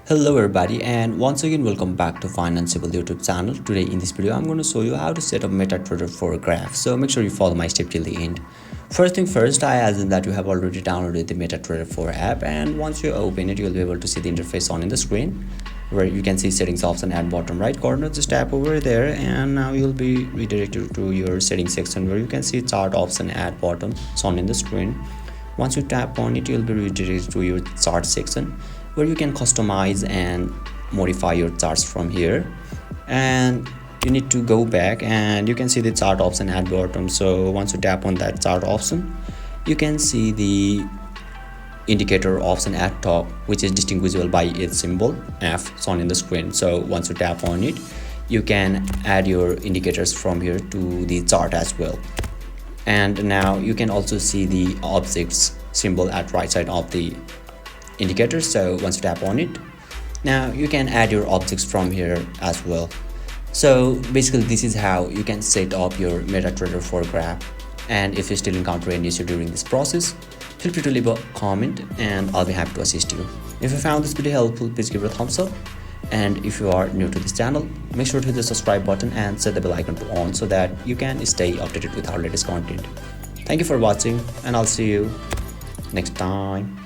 Hello everybody, and once again welcome back to Financeable YouTube channel. Today in this video I'm going to show you how to set up MetaTrader for graph. So make sure you follow my step till the end. First thing first, I assume that you have already downloaded the MetaTrader 4 app, and once you open it you'll be able to see the interface on in the screen where you can see settings option at bottom right corner. Just tap over there and now you'll be redirected to your settings section where you can see chart option at bottom. It's on in the screen. Once you tap on it you'll be redirected to your chart section where you can customize and modify your charts from here, and you need to go back and you can see the chart option at bottom. So once you tap on that chart option you can see the indicator option at top, which is distinguishable by its symbol F shown in the screen. So once you tap on it you can add your indicators from here to the chart as well. And now you can also see the objects symbol at right side of the indicator. So once you tap on it, now you can add your objects from here as well. So basically this is how you can set up your MetaTrader 4 graph. And if you still encounter any issue during this process, feel free to leave a comment and I'll be happy to assist you. If you found this video helpful, please give it a thumbs up. And if you are new to this channel, make sure to hit the subscribe button and set the bell icon to on so that you can stay updated with our latest content. Thank you for watching and I'll see you next time.